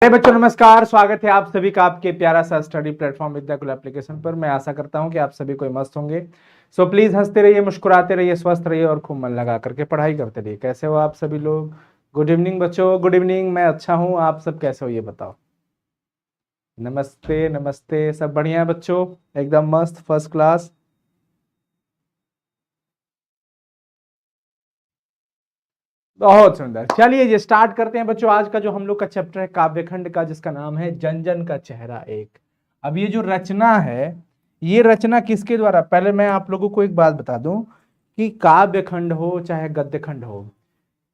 बच्चों नमस्कार, स्वागत है आप सभी का आपके प्यारा सा स्टडी प्लेटफॉर्म विद्याकुल एप्लीकेशन पर। मैं आशा करता हूं कि आप सभी कोई मस्त होंगे। सो प्लीज हंसते रहिए, मुस्कुराते रहिए, स्वस्थ रहिए और खूब मन लगा करके पढ़ाई करते रहिए। कैसे हो आप सभी लोग? गुड इवनिंग बच्चों, गुड इवनिंग। मैं अच्छा हूं, आप सब कैसे हो ये बताओ। नमस्ते नमस्ते, सब बढ़िया है बच्चों, एकदम मस्त, फर्स्ट क्लास। बहुत सुंदर। चलिए ये स्टार्ट करते हैं बच्चों। आज का जो हम लोग का चैप्टर है काव्यखंड का, जिसका नाम है जन जन का चेहरा एक। अब ये जो रचना है, ये रचना किसके द्वारा, पहले मैं आप लोगों को एक बात बता दूं कि काव्यखंड हो चाहे गद्यखंड हो,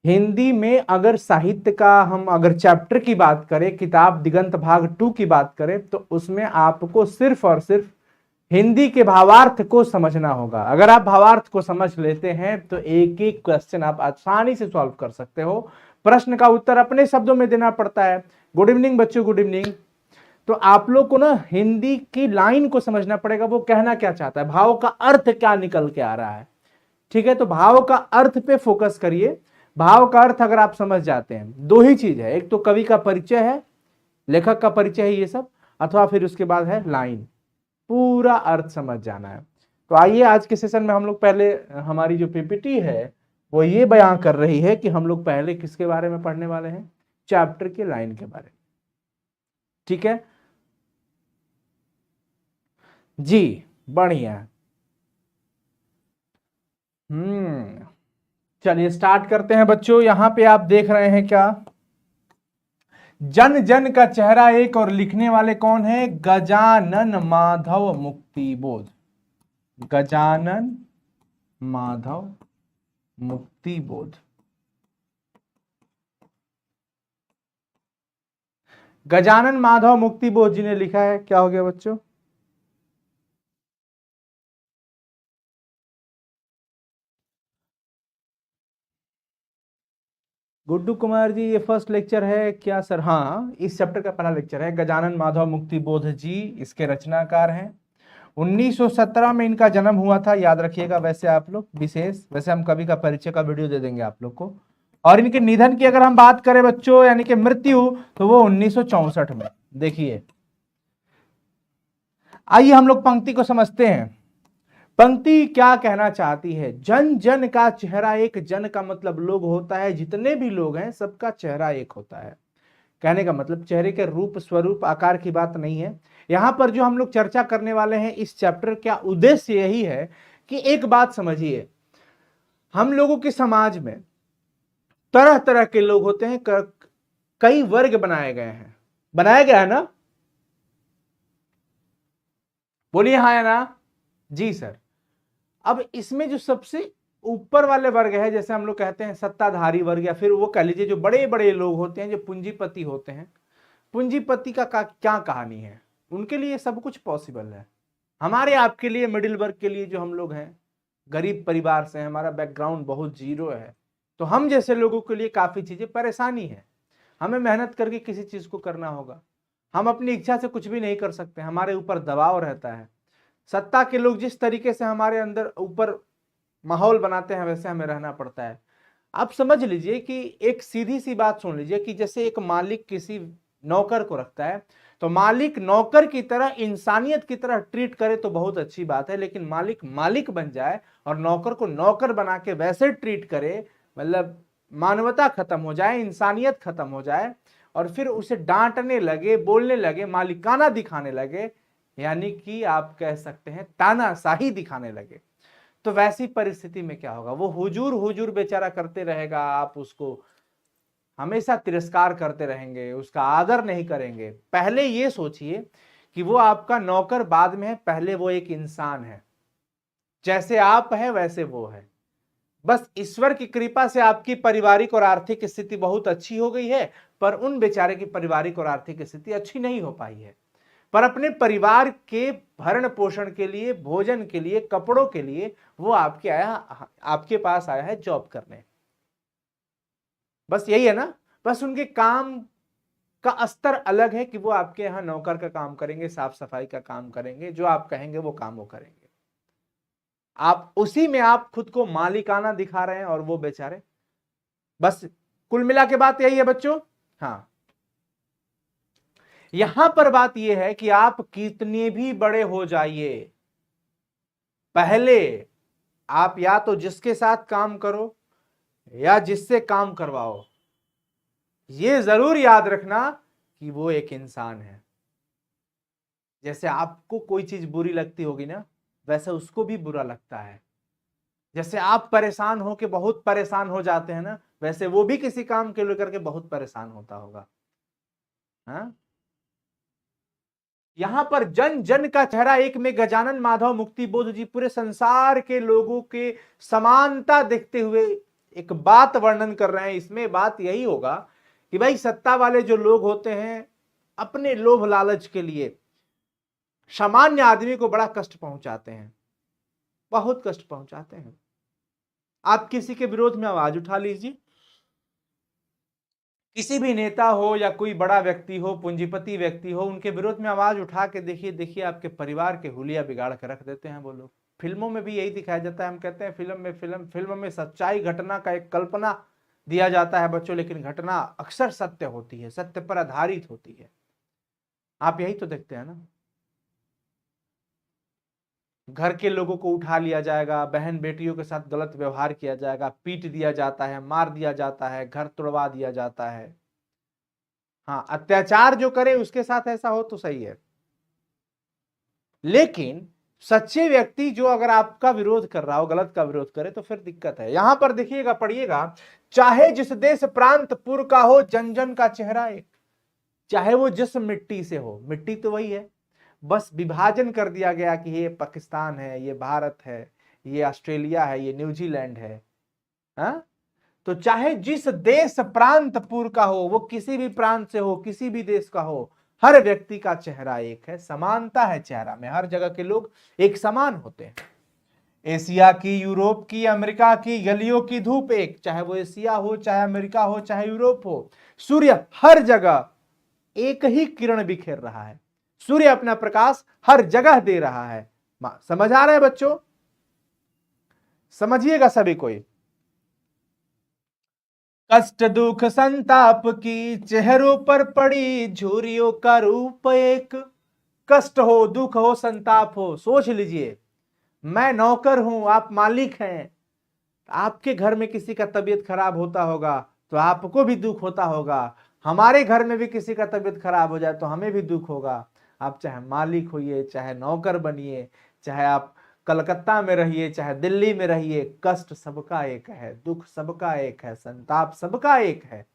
हिंदी में अगर साहित्य का हम अगर चैप्टर की बात करें, किताब दिगंत भाग 2 की बात करें, तो उसमें आपको सिर्फ और सिर्फ हिंदी के भावार्थ को समझना होगा। अगर आप भावार्थ को समझ लेते हैं तो एक एक क्वेश्चन आप आसानी से सॉल्व कर सकते हो। प्रश्न का उत्तर अपने शब्दों में देना पड़ता है। गुड इवनिंग बच्चों, गुड इवनिंग। तो आप लोग को ना हिंदी की लाइन को समझना पड़ेगा, वो कहना क्या चाहता है, भाव का अर्थ क्या निकल के आ रहा है। ठीक है, तो भाव का अर्थ पे फोकस करिए। भाव का अर्थ अगर आप समझ जाते हैं, दो ही चीज है, एक तो कवि का परिचय है, लेखक का परिचय है ये सब, अथवा फिर उसके बाद है लाइन, पूरा अर्थ समझ जाना है। तो आइए आज के सेशन में हम लोग पहले, हमारी जो पीपीटी है वो ये बयां कर रही है कि हम लोग पहले किसके बारे में पढ़ने वाले हैं, चैप्टर के लाइन के बारे में। ठीक है जी, बढ़िया। चलिए स्टार्ट करते हैं बच्चों। यहां पे आप देख रहे हैं क्या, जन जन का चेहरा एक, और लिखने वाले कौन है, गजानन माधव मुक्तिबोध। गजानन माधव मुक्तिबोध। गजानन माधव मुक्तिबोध जी ने लिखा है। क्या हो गया बच्चों? गुड्डू कुमार जी, ये फर्स्ट लेक्चर है क्या सर? हाँ, इस चैप्टर का पहला लेक्चर है। गजानन माधव मुक्तिबोध जी इसके रचनाकार हैं। 1917 में इनका जन्म हुआ था, याद रखिएगा। वैसे आप लोग विशेष, वैसे हम कवि का परिचय का वीडियो दे देंगे आप लोग को। और इनके निधन की अगर हम बात करें बच्चों, यानी कि मृत्यु, तो वो 1964 में। देखिए, आइए हम लोग पंक्ति को समझते हैं। पंक्ति क्या कहना चाहती है, जन जन का चेहरा एक। जन का मतलब लोग होता है, जितने भी लोग हैं सबका चेहरा एक होता है। कहने का मतलब चेहरे के रूप, स्वरूप, आकार की बात नहीं है। यहां पर जो हम लोग चर्चा करने वाले हैं इस चैप्टर का उद्देश्य यही है कि एक बात समझिए, हम लोगों के समाज में तरह तरह के लोग होते हैं, कई वर्ग बनाए गए हैं। बनाया गया है ना? बोलिए हाँ या ना। जी सर। अब इसमें जो सबसे ऊपर वाले वर्ग है, जैसे हम लोग कहते हैं सत्ताधारी वर्ग, या फिर वो कह लीजिए जो बड़े बड़े लोग होते हैं, जो पूंजीपति होते हैं। पूंजीपति का क्या कहानी है, उनके लिए सब कुछ पॉसिबल है। हमारे आपके लिए, मिडिल वर्ग के लिए, जो हम लोग हैं गरीब परिवार से हैं, हमारा बैकग्राउंड बहुत जीरो है, तो हम जैसे लोगों के लिए काफी चीजें परेशानी है। हमें मेहनत करके किसी चीज को करना होगा। हम अपनी इच्छा से कुछ भी नहीं कर सकते, हमारे ऊपर दबाव रहता है। सत्ता के लोग जिस तरीके से हमारे अंदर ऊपर माहौल बनाते हैं, वैसे हमें रहना पड़ता है। आप समझ लीजिए कि एक सीधी सी बात सुन लीजिए कि जैसे एक मालिक किसी नौकर को रखता है, तो मालिक नौकर की तरह, इंसानियत की तरह ट्रीट करे तो बहुत अच्छी बात है, लेकिन मालिक मालिक बन जाए और नौकर को नौकर बना के वैसे ट्रीट करे, मतलब मानवता खत्म हो जाए, इंसानियत खत्म हो जाए, और फिर उसे डांटने लगे, बोलने लगे, मालिकाना दिखाने लगे, यानी कि आप कह सकते हैं तानाशाही दिखाने लगे, तो वैसी परिस्थिति में क्या होगा, वो हुजूर हुजूर बेचारा करते रहेगा, आप उसको हमेशा तिरस्कार करते रहेंगे, उसका आदर नहीं करेंगे। पहले ये सोचिए कि वो आपका नौकर बाद में है, पहले वो एक इंसान है, जैसे आप है वैसे वो है। बस ईश्वर की कृपा से आपकी पारिवारिक और आर्थिक स्थिति बहुत अच्छी हो गई है, पर उन बेचारे की पारिवारिक और आर्थिक स्थिति अच्छी नहीं हो पाई है। पर अपने परिवार के भरण पोषण के लिए, भोजन के लिए, कपड़ों के लिए वो आपके पास आया है जॉब करने। बस यही है ना। बस उनके काम का स्तर अलग है कि वो आपके यहाँ नौकर का काम करेंगे, साफ सफाई का काम करेंगे, जो आप कहेंगे वो काम वो करेंगे। आप उसी में आप खुद को मालिकाना दिखा रहे हैं और वो बेचारे। बस कुल मिला के बात यही है बच्चों। हाँ, यहां पर बात यह है कि आप कितने भी बड़े हो जाइए, पहले आप या तो जिसके साथ काम करो या जिससे काम करवाओ, ये जरूर याद रखना कि वो एक इंसान है। जैसे आपको कोई चीज बुरी लगती होगी ना, वैसे उसको भी बुरा लगता है। जैसे आप परेशान हो के बहुत परेशान हो जाते हैं ना, वैसे वो भी किसी काम के लेकर के बहुत परेशान होता होगा। हाँ, यहां पर जन जन का चेहरा एक में गजानन माधव मुक्ति बोध जी पूरे संसार के लोगों के समानता देखते हुए एक बात वर्णन कर रहे हैं। इसमें बात यही होगा कि भाई सत्ता वाले जो लोग होते हैं, अपने लोभ लालच के लिए सामान्य आदमी को बड़ा कष्ट पहुंचाते हैं, बहुत कष्ट पहुंचाते हैं। आप किसी के विरोध में आवाज उठा लीजिए, किसी भी नेता हो या कोई बड़ा व्यक्ति हो, पूंजीपति व्यक्ति हो, उनके विरोध में आवाज उठा के देखिए, देखिए आपके परिवार के हुलिया बिगाड़ के रख देते हैं वो लोग। फिल्मों में भी यही दिखाया जाता है। हम कहते हैं फिल्म में सच्चाई घटना का एक कल्पना दिया जाता है बच्चों, लेकिन घटना अक्सर सत्य होती है, सत्य पर आधारित होती है। आप यही तो देखते हैं ना, घर के लोगों को उठा लिया जाएगा, बहन बेटियों के साथ गलत व्यवहार किया जाएगा, पीट दिया जाता है, मार दिया जाता है, घर तोड़वा दिया जाता है। हाँ, अत्याचार जो करे उसके साथ ऐसा हो तो सही है, लेकिन सच्चे व्यक्ति जो अगर आपका विरोध कर रहा हो, गलत का विरोध करे, तो फिर दिक्कत है। यहां पर देखिएगा, पढ़िएगा, चाहे जिस देश प्रांत पुर का हो, जन जन का चेहरा एक। चाहे वो जिस मिट्टी से हो, मिट्टी तो वही है, बस विभाजन कर दिया गया कि ये पाकिस्तान है, ये भारत है, ये ऑस्ट्रेलिया है, ये न्यूजीलैंड है। हाँ, तो चाहे जिस देश प्रांत पुर का हो, वो किसी भी प्रांत से हो, किसी भी देश का हो, हर व्यक्ति का चेहरा एक है, समानता है चेहरा में, हर जगह के लोग एक समान होते हैं। एशिया की, यूरोप की, अमेरिका की गलियों की धूप एक, चाहे वो एशिया हो, चाहे अमेरिका हो, चाहे यूरोप हो, सूर्य हर जगह एक ही किरण बिखेर रहा है। सूर्य अपना प्रकाश हर जगह दे रहा है। समझ आ रहा है बच्चों? समझिएगा सभी कोई। कष्ट दुख संताप की चेहरों पर पड़ी झुर्रियों का रूप एक। कष्ट हो, दुख हो, संताप हो, सोच लीजिए, मैं नौकर हूं, आप मालिक हैं। आपके घर में किसी का तबीयत खराब होता होगा तो आपको भी दुख होता होगा, हमारे घर में भी किसी का तबीयत खराब हो जाए तो हमें भी दुख होगा। आप चाहे मालिक होइए, चाहे नौकर बनिए, चाहे आप कलकत्ता में रहिए, चाहे दिल्ली में रहिए, कष्ट सबका एक है, दुख सबका एक है, संताप सबका एक है।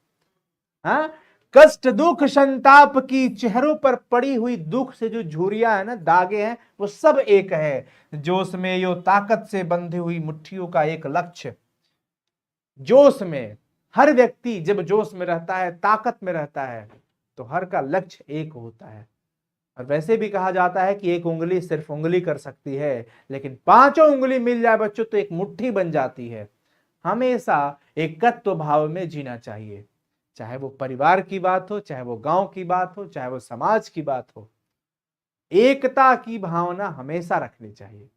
हाँ, कष्ट दुख संताप की चेहरों पर पड़ी हुई दुख से जो झुर्रियां है ना, दागे हैं, वो सब एक है। जोश में यो ताकत से बंधी हुई मुट्ठियों का एक लक्ष्य। जोश में, हर व्यक्ति जब जोश में रहता है, ताकत में रहता है, तो हर का लक्ष्य एक होता है। और वैसे भी कहा जाता है कि एक उंगली सिर्फ उंगली कर सकती है, लेकिन पांचों उंगली मिल जाए बच्चों तो एक मुट्ठी बन जाती है। हमेशा एकत्व भाव में जीना चाहिए, चाहे वो परिवार की बात हो, चाहे वो गांव की बात हो, चाहे वो समाज की बात हो। एकता की भावना हमेशा रखनी चाहिए।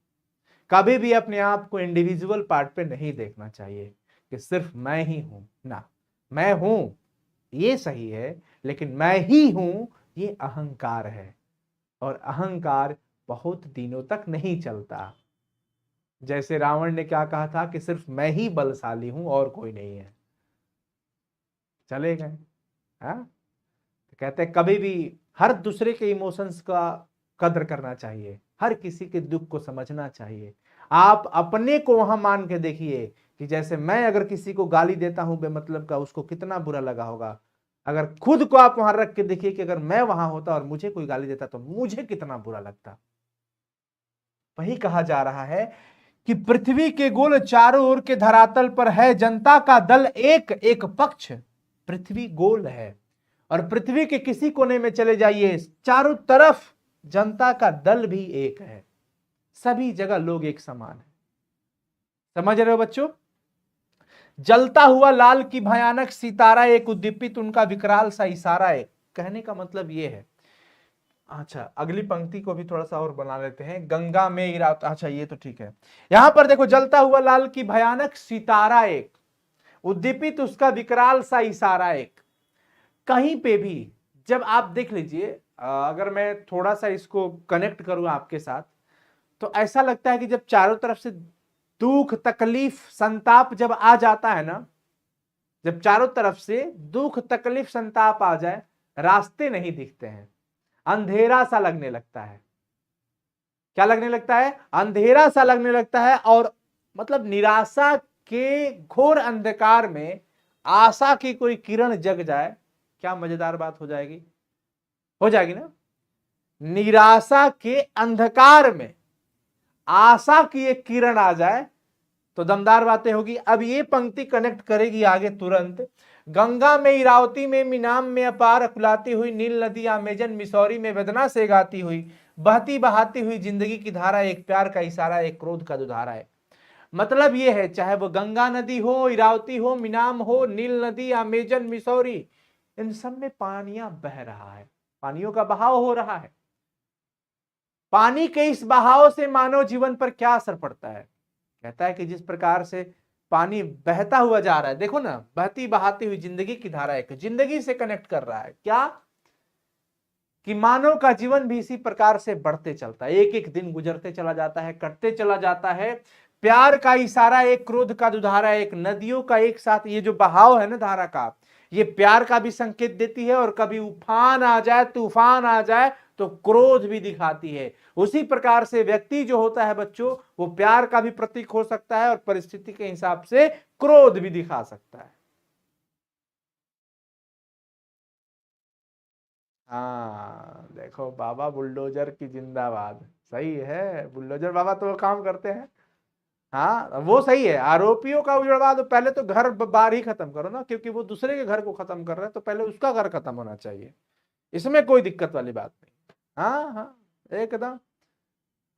कभी भी अपने आप को इंडिविजुअल पार्ट पे नहीं देखना चाहिए कि सिर्फ मैं ही हूं ना। मैं हूं ये सही है, लेकिन मैं ही हूं ये अहंकार है, और अहंकार बहुत दिनों तक नहीं चलता। जैसे रावण ने क्या कहा था कि सिर्फ मैं ही बलशाली हूं और कोई नहीं है, चले गए। हाँ, कहते हैं कभी भी हर दूसरे के इमोशंस का कद्र करना चाहिए, हर किसी के दुख को समझना चाहिए। आप अपने को वहां मान के देखिए कि जैसे मैं अगर किसी को गाली देता हूं बेमतलब का, उसको कितना बुरा लगा होगा। अगर खुद को आप वहां रख के देखिए कि अगर मैं वहां होता और मुझे कोई गाली देता तो मुझे कितना बुरा लगता। वही कहा जा रहा है कि पृथ्वी के गोल चारों ओर के धरातल पर है जनता का दल एक, एक पक्ष। पृथ्वी गोल है और पृथ्वी के किसी कोने में चले जाइए, चारों तरफ जनता का दल भी एक है, सभी जगह लोग एक समान है। समझ रहे हो बच्चों? जलता हुआ लाल की भयानक सितारा एक, उद्दीपित उनका विकराल सा इशारा एक। कहने का मतलब यह है, अच्छा अगली पंक्ति को भी थोड़ा सा और बना लेते हैं। गंगा में इरा, अच्छा ये तो ठीक है। यहां पर देखो, जलता हुआ लाल की भयानक सितारा एक, उद्दीपित उसका विकराल सा इशारा एक। कहीं पे भी जब आप देख लीजिए, अगर मैं थोड़ा सा इसको कनेक्ट करूं आपके साथ, तो ऐसा लगता है कि जब चारों तरफ से दुख, तकलीफ, संताप जब आ जाता है ना, जब चारों तरफ से दुख, तकलीफ, संताप आ जाए, रास्ते नहीं दिखते हैं, अंधेरा सा लगने लगता है। क्या लगने लगता है? अंधेरा सा लगने लगता है। और मतलब निराशा के घोर अंधकार में आशा की कोई किरण जग जाए, क्या मजेदार बात हो जाएगी, हो जाएगी ना। निराशा के अंधकार में आशा की एक किरण आ जाए तो दमदार बातें होगी। अब ये पंक्ति कनेक्ट करेगी आगे तुरंत। गंगा में, इरावती में, मिनाम में अपार अकुलाती हुई, नील नदी अमेजन मिसौरी में वेदना से गाती हुई, बहती बहाती हुई जिंदगी की धारा, एक प्यार का इशारा, एक क्रोध का दुधारा है। मतलब ये है, चाहे वो गंगा नदी हो, इरावती हो, मिनाम हो, नील नदी, अमेजन, मिसौरी, इन सब में पानियां बह रहा है, पानियों का बहाव हो रहा है। पानी के इस बहाव से मानव जीवन पर क्या असर पड़ता है? कहता है कि जिस प्रकार से पानी बहता हुआ जा रहा है, देखो ना, बहती बहाती हुई जिंदगी की धारा, एक जिंदगी से कनेक्ट कर रहा है। क्या कि मानव का जीवन भी इसी प्रकार से बढ़ते चलता है, एक एक दिन गुजरते चला जाता है, कटते चला जाता है। प्यार का इशारा, एक क्रोध का दुधारा, एक नदियों का एक साथ ये जो बहाव है ना धारा का, ये प्यार का भी संकेत देती है, और कभी उफान आ जाए, तूफान आ जाए तो क्रोध भी दिखाती है। उसी प्रकार से व्यक्ति जो होता है बच्चों, वो प्यार का भी प्रतीक हो सकता है और परिस्थिति के हिसाब से क्रोध भी दिखा सकता है। हाँ देखो, बाबा बुलडोजर की जिंदाबाद। सही है, बुलडोजर बाबा तो वो काम करते हैं। हाँ वो सही है, आरोपियों का उजड़वा दो, पहले तो घर बार ही खत्म करो ना, क्योंकि वो दूसरे के घर को खत्म कर रहा है, तो पहले उसका घर खत्म होना चाहिए। इसमें कोई दिक्कत वाली बात नहीं। हाँ हाँ, एकदम।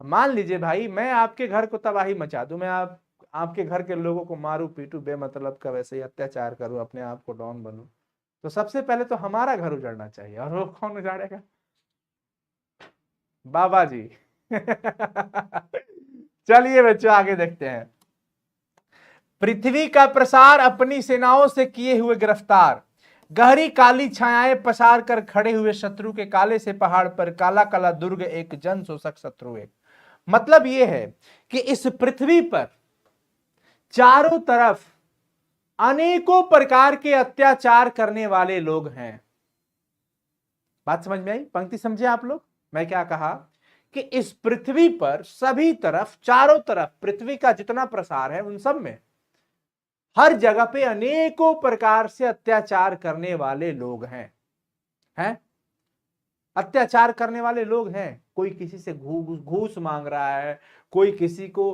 मान लीजिए भाई, मैं आपके घर को तबाही मचा दूं, मैं आपके घर के लोगों को मारूं, पीटूं, बेमतलब का वैसे ही अत्याचार करूं, अपने आप को डॉन बनूं, तो सबसे पहले तो हमारा घर उजड़ना चाहिए। और वो कौन उजाड़ेगा? बाबा जी। चलिए बच्चों, आगे देखते हैं। पृथ्वी का प्रसार अपनी सेनाओं से किए हुए गिरफ्तार, गहरी काली छायाएं पसार कर खड़े हुए शत्रु के काले से पहाड़ पर, काला काला दुर्ग एक, जन शोषक शत्रु एक। मतलब यह है कि इस पृथ्वी पर चारों तरफ अनेकों प्रकार के अत्याचार करने वाले लोग हैं। बात समझ में आई? पंक्ति समझे आप लोग? मैं क्या कहा कि इस पृथ्वी पर सभी तरफ, चारों तरफ पृथ्वी का जितना प्रसार है, उन सब में हर जगह पे अनेकों प्रकार से अत्याचार करने वाले लोग हैं अत्याचार करने वाले लोग हैं। कोई किसी से घूस मांग रहा है, कोई किसी को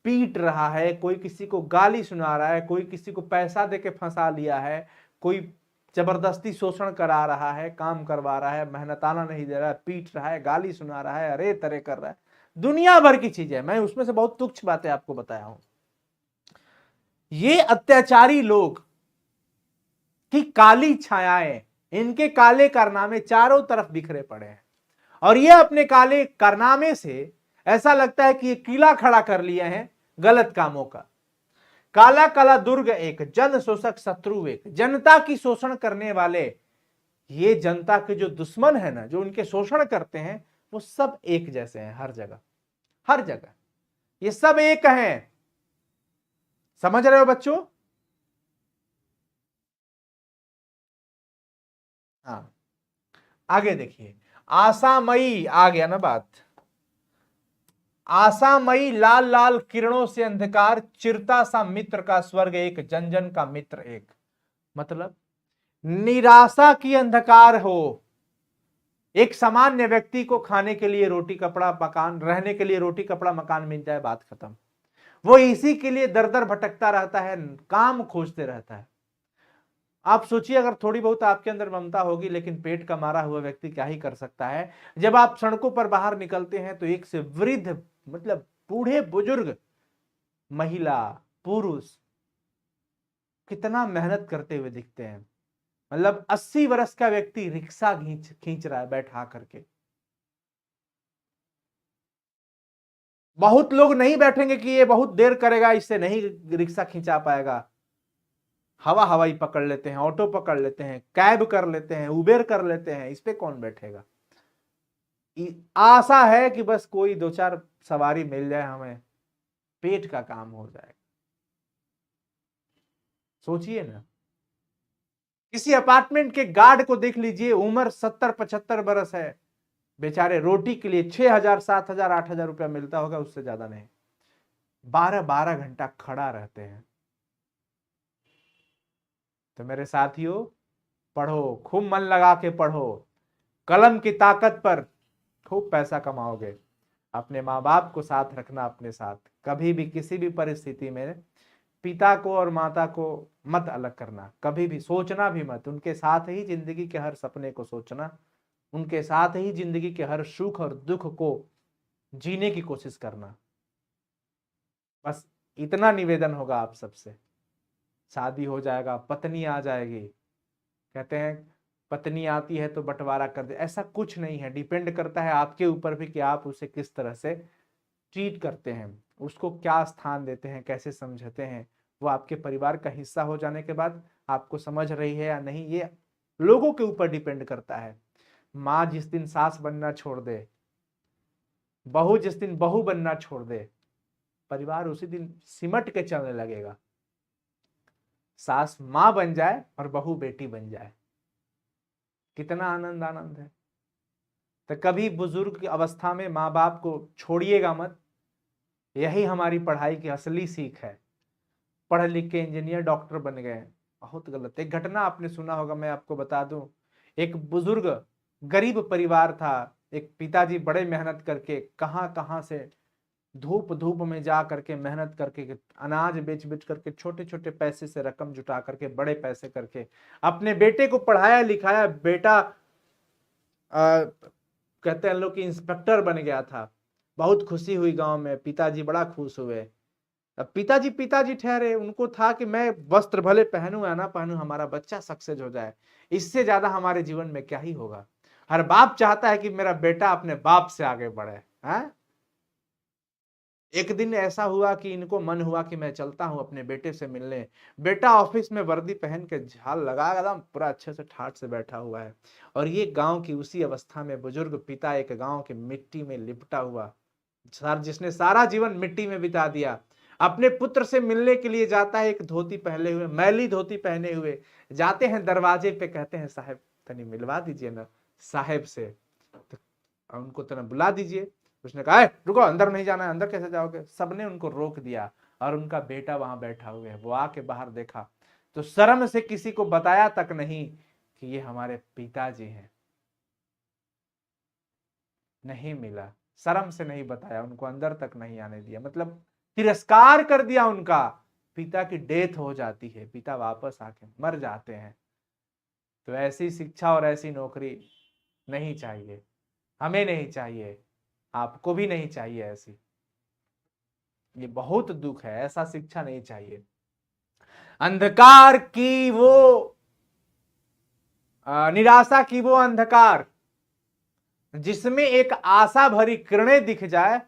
पीट रहा है, कोई किसी को गाली सुना रहा है, कोई किसी को पैसा देके फंसा लिया है, कोई जबरदस्ती शोषण करा रहा है, काम करवा रहा है, मेहनताना नहीं दे रहा है, पीट रहा है, गाली सुना रहा है, अरे तरह कर रहा है। दुनिया भर की चीजें, मैं उसमें से बहुत तुच्छ बातें आपको बताया हूं। ये अत्याचारी लोग की काली छायाएं, इनके काले कारनामे चारों तरफ बिखरे पड़े हैं, और ये अपने काले कारनामे से ऐसा लगता है कि ये किला खड़ा कर लिए हैं गलत कामों का। काला काला दुर्ग एक, जन शोषक शत्रु एक। जनता की शोषण करने वाले, ये जनता के जो दुश्मन है ना, जो उनके शोषण करते हैं, वो सब एक जैसे हैं हर जगह, हर जगह ये सब एक हैं। समझ रहे हो बच्चों? हाँ, आगे देखिए। आशामयी, आ गया ना बात। आशामयी लाल लाल किरणों से अंधकार, चिरता सा मित्र का स्वर्ग एक, जन जन का मित्र एक। मतलब निराशा की अंधकार हो, एक सामान्य व्यक्ति को खाने के लिए रोटी कपड़ा मकान, रहने के लिए रोटी कपड़ा मकान मिल जाए, बात खत्म। वो इसी के लिए दर दर भटकता रहता है, काम खोजते रहता है। आप सोचिए, अगर थोड़ी बहुत आपके अंदर ममता होगी, लेकिन पेट का मारा हुआ व्यक्ति क्या ही कर सकता है। जब आप सड़कों पर बाहर निकलते हैं तो एक से वृद्ध, मतलब बूढ़े बुजुर्ग, महिला, पुरुष कितना मेहनत करते हुए दिखते हैं। मतलब 80 वर्ष का व्यक्ति रिक्शा खींच खींच रहा है बैठा करके। बहुत लोग नहीं बैठेंगे कि ये बहुत देर करेगा, इससे नहीं रिक्शा खींचा पाएगा। हवाई पकड़ लेते हैं, ऑटो पकड़ लेते हैं, कैब कर लेते हैं, उबेर कर लेते हैं, इस पे कौन बैठेगा। आशा है कि बस कोई दो चार सवारी मिल जाए, हमें पेट का काम हो जाए। सोचिए ना, किसी अपार्टमेंट के गार्ड को देख लीजिए, उम्र 70-75 बरस है, बेचारे रोटी के लिए 6,000 7,000 8,000 रुपया मिलता होगा, उससे ज्यादा नहीं, 12-12 घंटा खड़ा रहते हैं। तो मेरे साथियों, पढ़ो, खूब मन लगा के पढ़ो, कलम की ताकत पर खूब पैसा कमाओगे। अपने माँ बाप को साथ रखना अपने साथ, कभी भी किसी भी परिस्थिति में पिता को और माता को मत अलग करना, कभी भी सोचना भी मत, उनके साथ ही जिंदगी के हर सपने को सोचना, उनके साथ ही जिंदगी के हर सुख और दुख को जीने की कोशिश करना। बस इतना निवेदन होगा आप सबसे। शादी हो जाएगा, पत्नी आ जाएगी, कहते हैं पत्नी आती है तो बंटवारा कर दे, ऐसा कुछ नहीं है। डिपेंड करता है आपके ऊपर भी कि आप उसे किस तरह से ट्रीट करते हैं, उसको क्या स्थान देते हैं, कैसे समझते हैं। वो आपके परिवार का हिस्सा हो जाने के बाद आपको समझ रही है या नहीं, ये लोगों के ऊपर डिपेंड करता है। माँ जिस दिन सास बनना छोड़ दे, बहू जिस दिन बहू बनना छोड़ दे, परिवार उसी दिन सिमट के चलने लगेगा। सास माँ बन जाए और बहू बेटी बन जाए, कितना आनंद आनंद है। तो कभी बुजुर्ग की अवस्था में माँ बाप को छोड़िएगा मत, यही हमारी पढ़ाई की असली सीख है। पढ़ लिख के इंजीनियर डॉक्टर बन गए, बहुत गलत। एक घटना आपने सुना होगा, मैं आपको बता दूं। एक बुजुर्ग गरीब परिवार था, एक पिताजी बड़े मेहनत करके कहां कहां से धूप धूप में जा करके मेहनत करके अनाज बेच बेच करके छोटे छोटे पैसे से रकम जुटा करके बड़े पैसे करके अपने बेटे को पढ़ाया लिखाया। बेटा कहते हैं लोग कि इंस्पेक्टर बन गया था। बहुत खुशी हुई गांव में, पिताजी बड़ा खुश हुए। अब पिताजी पिताजी ठहरे, उनको था कि मैं वस्त्र भले पहनूं या ना पहनूं, हमारा बच्चा सक्सेस हो जाए, इससे ज्यादा हमारे जीवन में क्या ही होगा। हर बाप चाहता है कि मेरा बेटा अपने बाप से आगे बढ़े। हैं? एक दिन ऐसा हुआ कि इनको मन हुआ कि मैं चलता हूं अपने बेटे से मिलने। बेटा ऑफिस में वर्दी पहन के झाल लगा एकदम पूरा अच्छे से ठाट से बैठा हुआ है, और ये गांव की उसी अवस्था में बुजुर्ग पिता एक गांव के मिट्टी में लिपटा हुआ, जिसने सारा जीवन मिट्टी में बिता दिया, अपने पुत्र से मिलने के लिए जाता है। एक धोती पहने हुए, मैली धोती पहने हुए जाते हैं दरवाजे पे, कहते हैं साहब तनी मिलवा दीजिए ना साहेब से, तो उनको तना बुला दीजिए। उसने कहा रुको, अंदर नहीं जाना है। अंदर कैसे जाओगे? सबने उनको रोक दिया, और उनका बेटा वहां बैठा हुआ है। वो आके बाहर देखा तो शर्म से किसी को बताया तक नहीं कि ये हमारे पिताजी हैं। नहीं मिला, शर्म से नहीं बताया, उनको अंदर तक नहीं आने दिया, मतलब तिरस्कार कर दिया उनका। पिता की डेथ हो जाती है, पिता वापस आके मर जाते हैं। तो ऐसी शिक्षा और ऐसी नौकरी नहीं चाहिए, हमें नहीं चाहिए, आपको भी नहीं चाहिए ऐसी। ये बहुत दुख है, ऐसा शिक्षा नहीं चाहिए। अंधकार की वो निराशा की वो अंधकार जिसमें एक आशा भरी किरणें दिख जाए,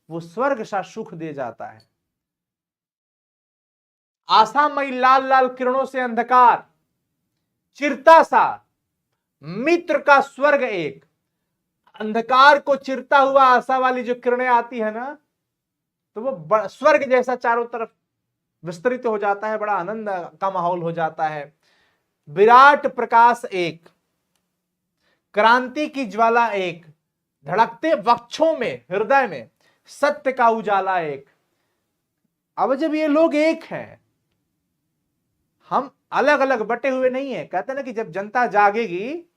वो स्वर्ग सा सुख दे जाता है। आशामयी लाल लाल किरणों से अंधकार चिरता सा, मित्र का स्वर्ग एक। अंधकार को चिरता हुआ आशा वाली जो किरणें आती है ना, तो वो स्वर्ग जैसा चारों तरफ विस्तृत हो जाता है, बड़ा आनंद का माहौल हो जाता है। विराट प्रकाश एक, क्रांति की ज्वाला एक, धड़कते वक्षों में, हृदय में सत्य का उजाला एक। अब जब ये लोग एक हैं, हम अलग अलग बटे हुए नहीं है। कहते हैं ना कि जब जनता जागेगी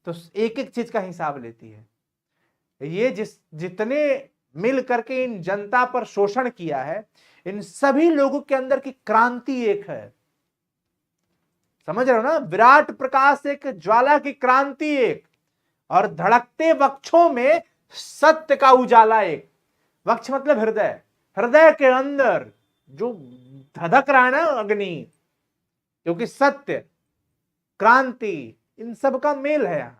तो एक एक चीज का हिसाब लेती है। ये जितने मिल करके इन जनता पर शोषण किया है, इन सभी लोगों के अंदर की क्रांति एक है। समझ रहे हो ना? विराट प्रकाश एक, ज्वाला की क्रांति एक, और धड़कते वक्षों में सत्य का उजाला एक। वक्ष मतलब हृदय, हृदय के अंदर जो धधक रहा है ना अग्नि, क्योंकि सत्य क्रांति इन सब का मेल है। यहां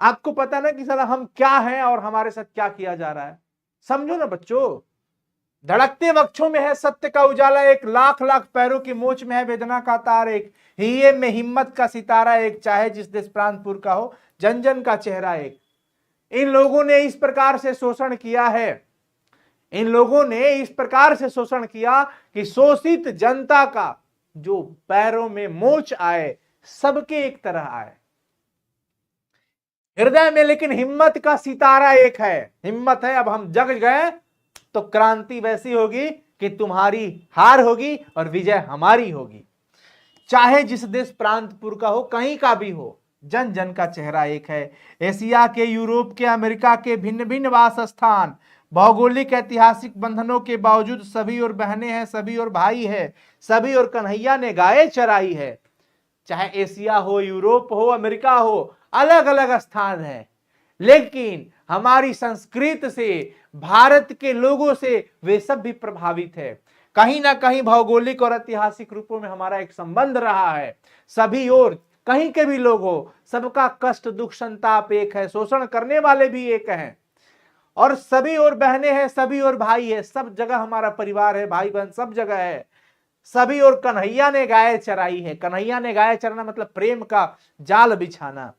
आपको पता ना कि साला हम क्या हैं और हमारे साथ क्या किया जा रहा है। समझो ना बच्चों, धड़कते वक्षों में है सत्य का उजाला एक, लाख लाख पैरों की मोच में है वेदना का तार एक, हिये में हिम्मत का सितारा एक, चाहे जिस देश प्रांतपुर का हो जन जन का चेहरा एक। इन लोगों ने इस प्रकार से शोषण किया है, इन लोगों ने इस प्रकार से शोषण किया कि शोषित जनता का जो पैरों में मोच आए सबके एक तरह आए, हृदय में लेकिन हिम्मत का सितारा एक है। हिम्मत है, अब हम जग गए तो क्रांति वैसी होगी कि तुम्हारी हार होगी और विजय हमारी होगी। चाहे जिस देश प्रांतपुर का हो, कहीं का भी हो, जन जन का चेहरा एक है। एशिया के, यूरोप के, अमेरिका के भिन्न भिन्न वास स्थान, भौगोलिक ऐतिहासिक बंधनों के बावजूद सभी और बहनें हैं, सभी और भाई है, सभी और कन्हैया ने गाय चराई है। चाहे एशिया हो, यूरोप हो, अमेरिका हो, अलग अलग स्थान है, लेकिन हमारी संस्कृति से, भारत के लोगों से वे सब भी प्रभावित है। कहीं ना कहीं भौगोलिक और ऐतिहासिक रूपों में हमारा एक संबंध रहा है। सभी और कहीं के भी लोग हो, सबका कष्ट दुख संताप एक है, शोषण करने वाले भी एक हैं, और सभी और बहनें हैं, सभी और भाई है, सब जगह हमारा परिवार है, भाई बहन सब जगह है। सभी और कन्हैया ने गाय चराई है। कन्हैया ने गाय चराना मतलब प्रेम का जाल बिछाना।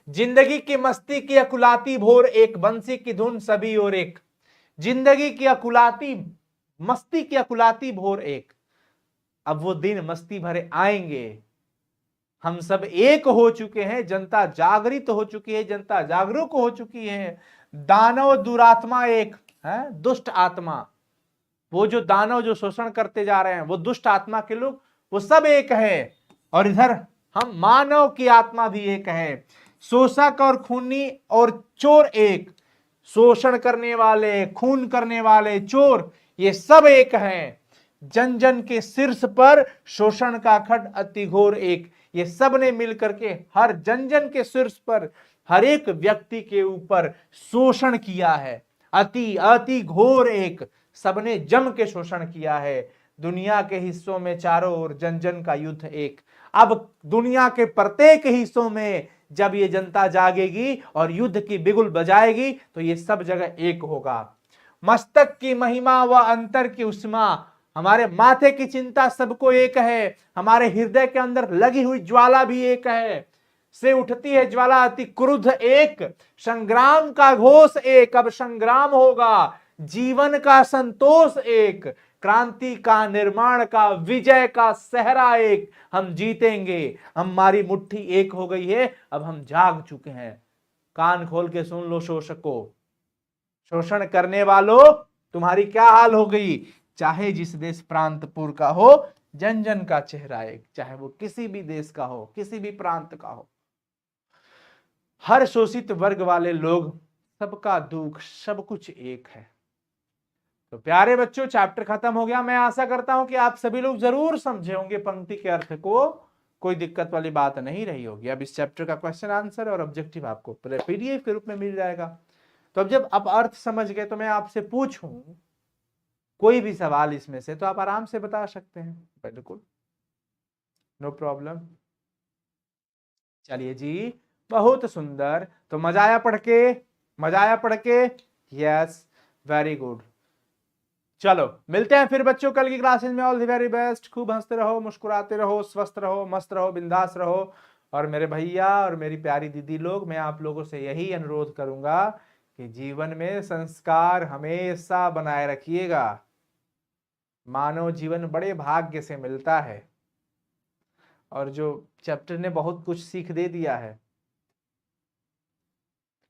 जिंदगी की मस्ती की अकुलाती भोर एक, बंसी की धुन सभी और एक। जिंदगी की अकुलाती मस्ती की अकुलाती भोर एक, अब वो दिन मस्ती भरे आएंगे। हम सब एक हो चुके हैं, जनता जागृत हो चुकी है, जनता जागरूक हो चुकी है। दानव दुरात्मा एक है, दुष्ट आत्मा, वो जो दानव जो शोषण करते जा रहे हैं, वो दुष्ट आत्मा के लोग, वो सब एक है। और इधर हम मानव की आत्मा भी एक है। शोषक और खूनी और चोर एक, शोषण करने वाले, खून करने वाले, चोर, ये सब एक हैं। जन जन के शीर्ष पर शोषण का खड अति घोर एक, ये सब ने मिलकर के हर जन जन के शीर्ष पर, हर एक व्यक्ति के ऊपर शोषण किया है। अति अति घोर एक, सबने जम के शोषण किया है। दुनिया के हिस्सों में चारों ओर जन जन का युद्ध एक। अब दुनिया के प्रत्येक हिस्सों में जब ये जनता जागेगी और युद्ध की बिगुल बजाएगी तो ये सब जगह एक होगा। मस्तक की महिमा व अंतर की उष्मा, हमारे माथे की चिंता सबको एक है, हमारे हृदय के अंदर लगी हुई ज्वाला भी एक है, से उठती है ज्वाला अति क्रुद्ध एक। संग्राम का घोष एक, अब संग्राम होगा। जीवन का संतोष एक, क्रांति का, निर्माण का, विजय का सहरा एक। हम जीतेंगे, हमारी मुट्ठी एक हो गई है, अब हम जाग चुके हैं। कान खोल के सुन लो शोषकों, शोषण करने वालों, तुम्हारी क्या हाल हो गई। चाहे जिस देश प्रांतपुर का हो, जन जन का चेहरा एक, चाहे वो किसी भी देश का हो, किसी भी प्रांत का हो, हर शोषित वर्ग वाले लोग, सबका दुख, सब कुछ एक है। तो प्यारे बच्चों, चैप्टर खत्म हो गया। मैं आशा करता हूं कि आप सभी लोग जरूर समझे होंगे पंक्ति के अर्थ को, कोई दिक्कत वाली बात नहीं रही होगी। अब इस चैप्टर का क्वेश्चन आंसर और ऑब्जेक्टिव आपको पीडीएफ के रूप में मिल जाएगा। तो अब जब आप अर्थ समझ गए तो मैं आपसे पूछूं कोई भी सवाल इसमें से, तो आप आराम से बता सकते हैं, बिल्कुल नो प्रॉब्लम। चलिए जी, बहुत सुंदर। तो मजा आया पढ़ के, मजा आया पढ़ के? Yes, very good. चलो मिलते हैं फिर बच्चों कल की क्लासेस में। All the very best. खूब हंसते रहो, मुस्कुराते रहो, स्वस्थ रहो, मस्त रहो, बिंदास रहो। और मेरे भैया और मेरी प्यारी दीदी लोग, मैं आप लोगों से यही अनुरोध करूंगा कि जीवन में संस्कार हमेशा बनाए रखिएगा। मानव जीवन बड़े भाग्य से मिलता है, और जो चैप्टर ने बहुत कुछ सीख दे दिया है।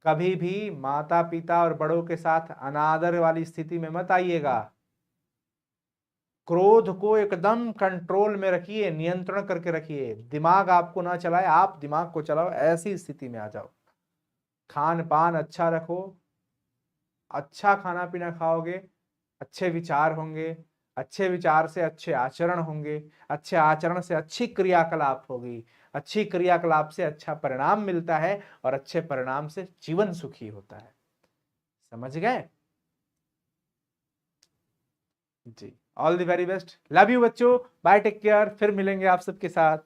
कभी भी माता पिता और बड़ों के साथ अनादर वाली स्थिति में मत आइएगा। क्रोध को एकदम कंट्रोल में रखिए, नियंत्रण करके रखिए। दिमाग आपको ना चलाए, आप दिमाग को चलाओ, ऐसी स्थिति में आ जाओ। खान पान अच्छा रखो, अच्छा खाना पीना खाओगे, अच्छे विचार होंगे, अच्छे विचार से अच्छे आचरण होंगे, अच्छे आचरण से अच्छी क्रियाकलाप होगी, अच्छी क्रियाकलाप से अच्छा परिणाम मिलता है, और अच्छे परिणाम से जीवन सुखी होता है। समझ गए जी? All the very best, love you बच्चों, बाय, टेक केयर। फिर मिलेंगे आप सबके साथ।